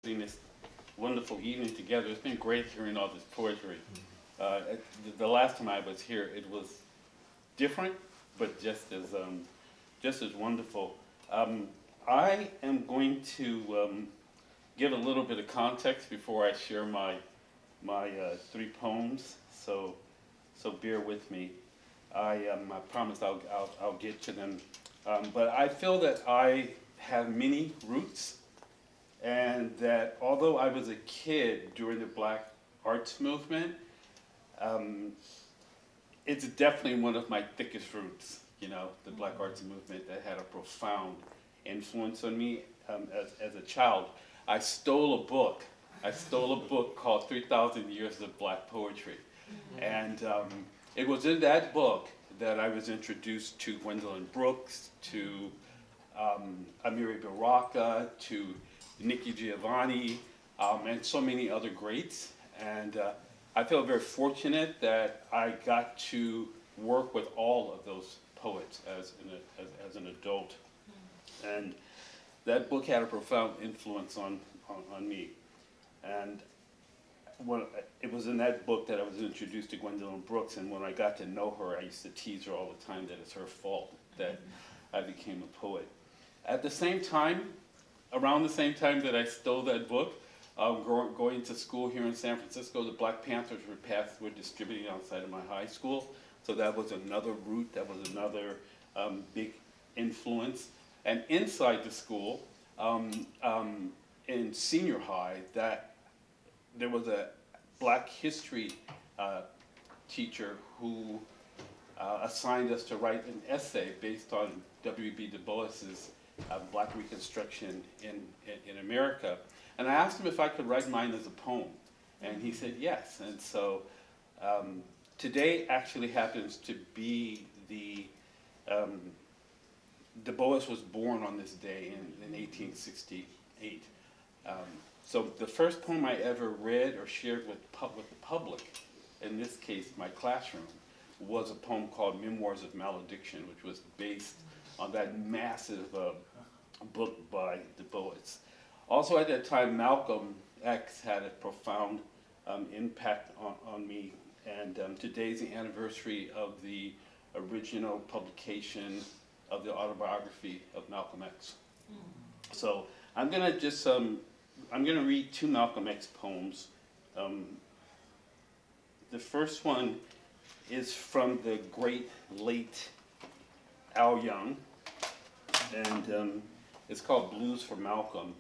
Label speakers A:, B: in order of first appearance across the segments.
A: this wonderful evening together. It's been great hearing all this poetry. The last time I was here, it was different, but just as wonderful. Um, I am going to give a little bit of context before I share my three poems. So bear with me. I promise I'll get to them. But I feel that I have many roots, and that although I was a kid during the Black Arts Movement, um, it's definitely one of my thickest roots. You know, the Black Arts Movement that had a profound influence on me as a child. I stole a book. I stole a book called 3,000 Years of Black Poetry. And it was in that book that I was introduced to Gwendolyn Brooks, to Amiri Baraka, to Nikki Giovanni, and so many other greats. And I feel very fortunate that I got to work with all of those poets as an adult. And that book had a profound influence on me. And it was in that book that I was introduced to Gwendolyn Brooks, and when I got to know her, I used to tease her all the time that it's her fault that I became a poet. At the same time, around the same time that I stole that book, going to school here in San Francisco, the Black Panthers were distributing outside of my high school, so that was another route, that was another big influence. And inside the school, in senior high, there was a Black history teacher who assigned us to write an essay based on W.B. Du Bois's Black Reconstruction in America. And I asked him if I could write mine as a poem, and he said yes. And so today actually happens to be Du Bois was born on this day in 1868. So the first poem I ever read or shared with the public, in this case my classroom, was a poem called Memoirs of Malediction, which was based on that massive book by Du Bois. Also at that time, Malcolm X had a profound impact on me, and today's the anniversary of the original publication of the autobiography of Malcolm X. So I'm gonna just I'm going to read two Malcolm X poems. The first one is from the great late Al Young, and it's called Blues for Malcolm.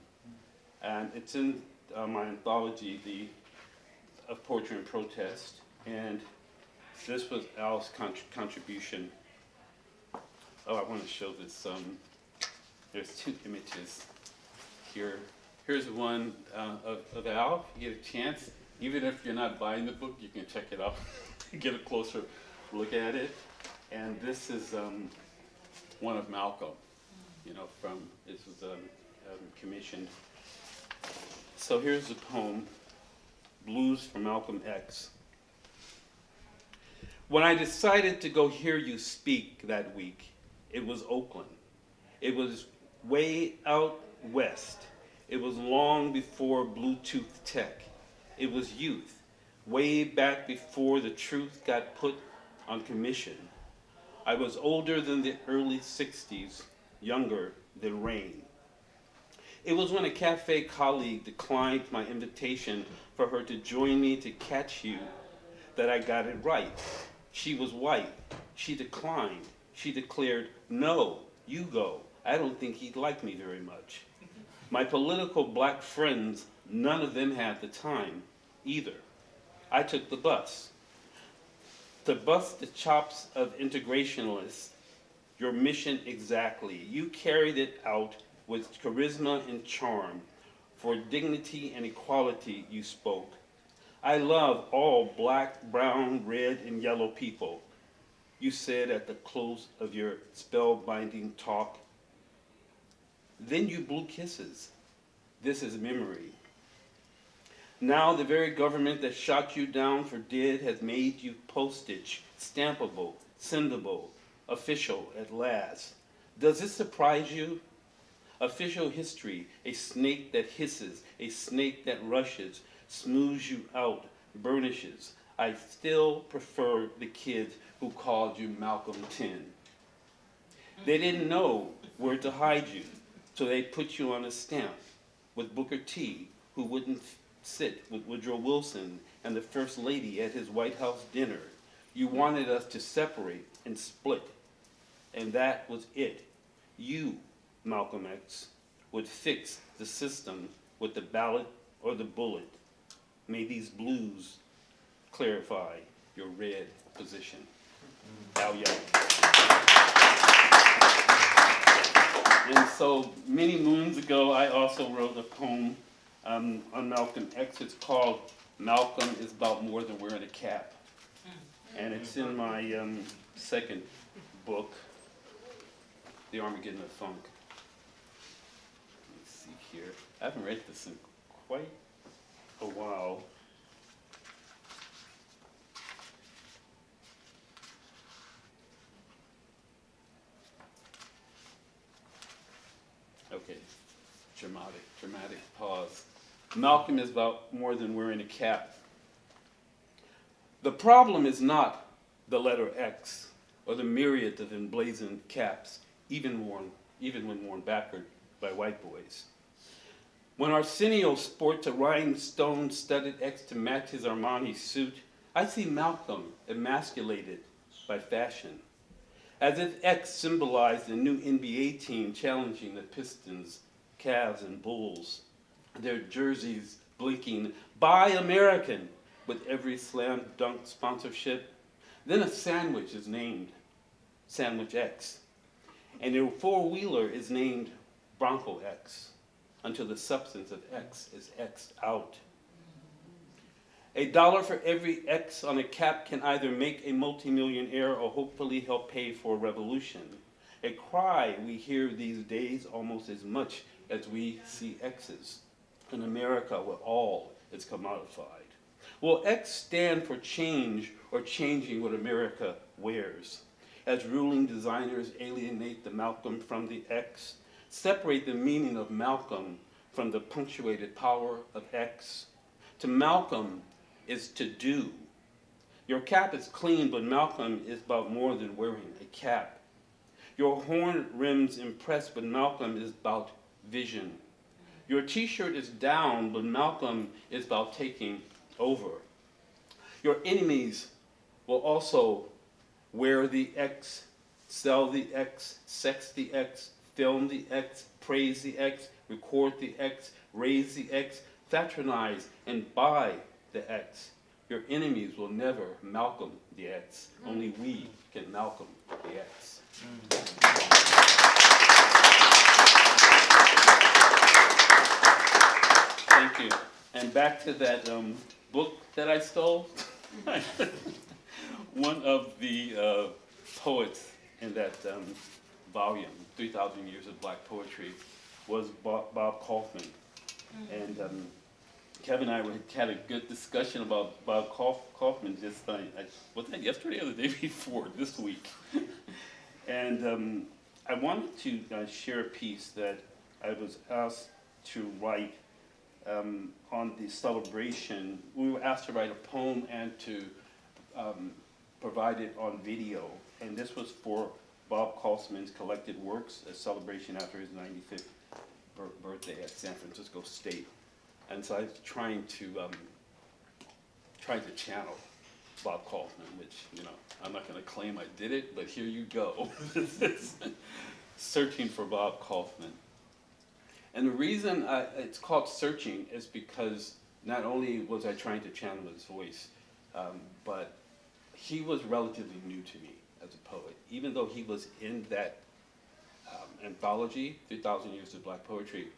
A: And it's in my anthology, of Poetry and Protest, and this was Al's contribution. Oh, I want to show this. There's two images here. Here's one of Al. If you get a chance, even if you're not buying the book, you can check it out, get a closer look at it. And this is one of Malcolm, this was commissioned. So here's the poem, Blues for Malcolm X. When I decided to go hear you speak that week, it was Oakland. It was way out west. It was long before Bluetooth tech. It was youth, way back before the truth got put on commission. I was older than the early 60s, younger than rain. It was when a cafe colleague declined my invitation for her to join me to catch you that I got it right. She was white. She declined. She declared, "No, you go. I don't think he'd like me very much." My political Black friends, none of them had the time either. I took the bus. To bust the chops of integrationalists, your mission exactly. You carried it out with charisma and charm. For dignity and equality you spoke. I love all Black, brown, red, and yellow people, you said at the close of your spellbinding talk. Then you blew kisses. This is memory. Now the very government that shot you down for dead has made you postage, stampable, sendable, official at last. Does this surprise you? Official history, a snake that hisses, a snake that rushes, smooths you out, burnishes. I still prefer the kids who called you Malcolm 10. They didn't know where to hide you, so they put you on a stamp with Booker T, who wouldn't sit with Woodrow Wilson and the First Lady at his White House dinner. You wanted us to separate and split, and that was it. You, Malcolm X, would fix the system with the ballot or the bullet. May these blues clarify your red position. Al And so many moons ago, I also wrote a poem on Malcolm X. It's called Malcolm is About More Than Wearing a Cap. And it's in my second book, The Armageddon of Funk. Let's see here. I haven't read this in quite a while. Okay, dramatic pause. Malcolm is about more than wearing a cap. The problem is not the letter X or the myriad of emblazoned caps, even when worn backward by white boys. When Arsenio sports a rhinestone-studded X to match his Armani suit, I see Malcolm emasculated by fashion, as if X symbolized the new NBA team challenging the Pistons, Cavs, and Bulls, their jerseys blinking, "Buy American," with every slam dunk sponsorship. Then a sandwich is named Sandwich X, and a four-wheeler is named Bronco X, until the substance of X is X'd out. $1 for every X on a cap can either make a multimillionaire or hopefully help pay for a revolution. A cry we hear these days almost as much as we see X's in America where all is commodified. Will X stand for change or changing what America wears? As ruling designers alienate the Malcolm from the X, separate the meaning of Malcolm from the punctuated power of X. To Malcolm is to do. Your cap is clean, but Malcolm is about more than wearing a cap. Your horn rims impress, but Malcolm is about vision. Your t-shirt is down, but Malcolm is about taking over. Your enemies will also wear the X, sell the X, sex the X, film the X, praise the X, record the X, raise the X, patronize and buy the X. Your enemies will never Malcolm the X. Only we can Malcolm the X. Thank you. And back to that book that I stole. One of the poets in that volume, 3,000 Years of Black Poetry, was Bob Kaufman. And Kevin and I had a good discussion about Bob Kaufman just, was that yesterday or the day before, this week? And I wanted to share a piece that I was asked to write on the celebration. We were asked to write a poem and to provide it on video. And this was for Bob Kaufman's collected works, a celebration after his 95th birthday at San Francisco State. And so I was trying to channel Bob Kaufman, which, you know, I'm not going to claim I did it, but here you go. Searching for Bob Kaufman. And the reason it's called Searching is because not only was I trying to channel his voice, but he was relatively new to me as a poet. Even though he was in that anthology, 3,000 Years of Black Poetry,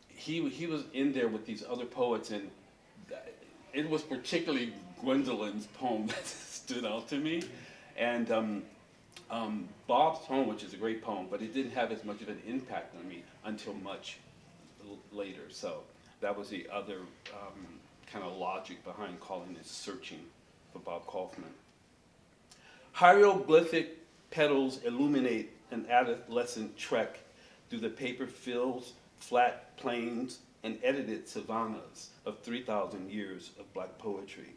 A: he was in there with these other poets, and it was particularly Gwendolyn's poem that stood out to me. And Bob's poem, which is a great poem, but it didn't have as much of an impact on me until much later. So that was the other kind of logic behind calling it Searching for Bob Kaufman. Hieroglyphic petals illuminate an adolescent trek through the paper fields, flat plains, and edited savannas of 3,000 years of Black poetry.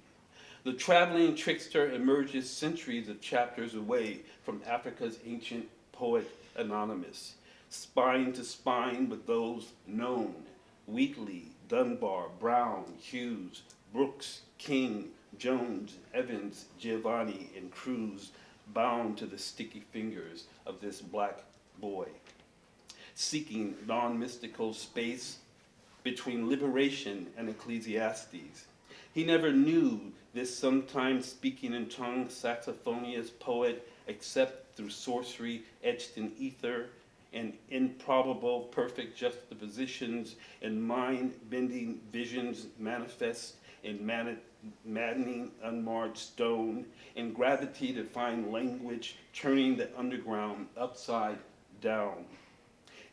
A: The traveling trickster emerges centuries of chapters away from Africa's ancient poet Anonymous, spine to spine with those known, Wheatley, Dunbar, Brown, Hughes, Brooks, King, Jones, Evans, Giovanni, and Cruz, bound to the sticky fingers of this Black boy, seeking non-mystical space between liberation and Ecclesiastes. He never knew this sometimes speaking in tongues saxophonious poet except through sorcery etched in ether and improbable perfect juxtapositions and mind-bending visions manifest in maddening unmarred stone, and gravity to find language turning the underground upside down,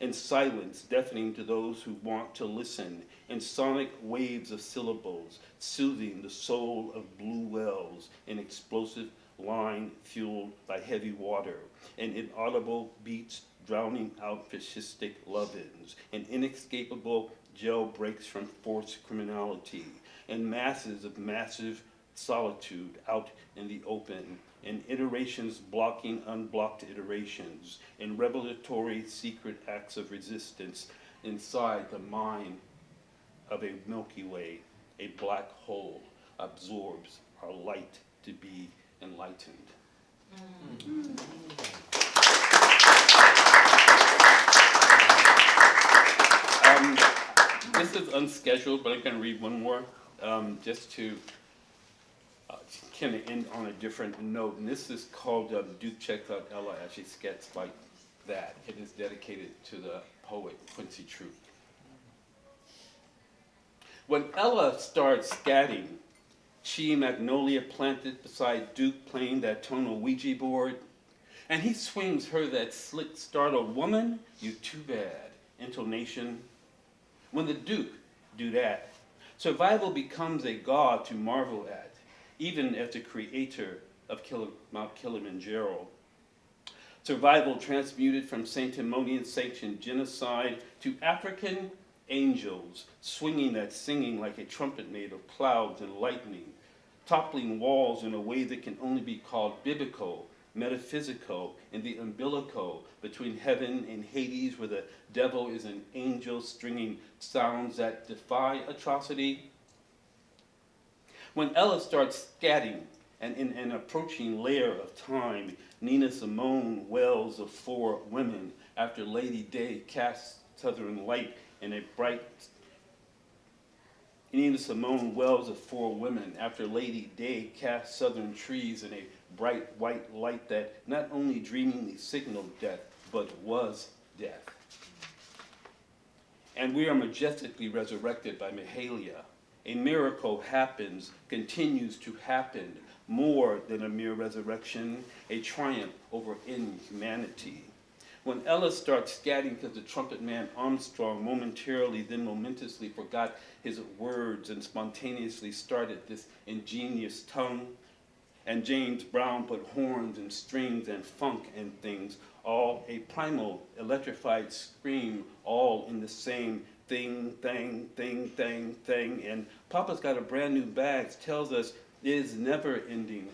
A: and silence deafening to those who want to listen, and sonic waves of syllables soothing the soul of blue wells, an explosive line fueled by heavy water, and inaudible beats drowning out fascistic love-ins, and inescapable jail breaks from forced criminality, and masses of massive solitude out in the open, and iterations blocking unblocked iterations, and revelatory secret acts of resistance inside the mind of a Milky Way. A black hole absorbs our light to be enlightened. This is unscheduled, but I'm going to read one more just to kind of end on a different note. And this is called Duke Checks Out Ella as she sketched like that. It is dedicated to the poet Quincy Troup. When Ella starts scatting, she magnolia planted beside Duke playing that tonal Ouija board, and he swings her that slick startled woman, you too bad, intonation. When the Duke do that, survival becomes a god to marvel at, even as the creator of Mount Kilimanjaro. Survival transmuted from sanctimonious sanctioned genocide to African angels swinging that singing like a trumpet made of clouds and lightning, toppling walls in a way that can only be called biblical, metaphysical, in the umbilical between heaven and Hades, where the devil is an angel stringing sounds that defy atrocity. When Ella starts scatting, and in an approaching layer of time, Nina Simone wells of four women after Lady Day casts southern light in a bright. Nina Simone wells of four women after Lady Day casts southern trees in a bright white light that not only dreamingly signaled death, but was death. And we are majestically resurrected by Mahalia. A miracle happens, continues to happen, more than a mere resurrection, a triumph over inhumanity. When Ella starts scatting because the trumpet man Armstrong momentarily, then momentously forgot his words and spontaneously started this ingenious tongue, and James Brown put horns and strings and funk and things, all a primal, electrified scream, all in the same thing, thing, thing, thing, thing. And Papa's Got a Brand New Bags tells us it is never ending,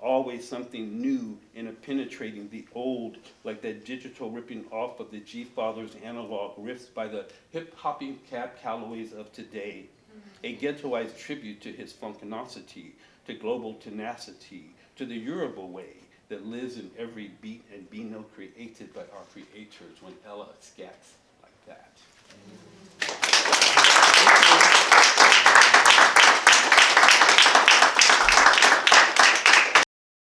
A: always something new and penetrating the old, like that digital ripping off of the G-Father's analog riffs by the hip-hopping Cab Callaways of today. A ghettoized tribute to his funkinosity, to global tenacity, to the Yoruba way that lives in every beat and be no created by our creators when Ella scats like that.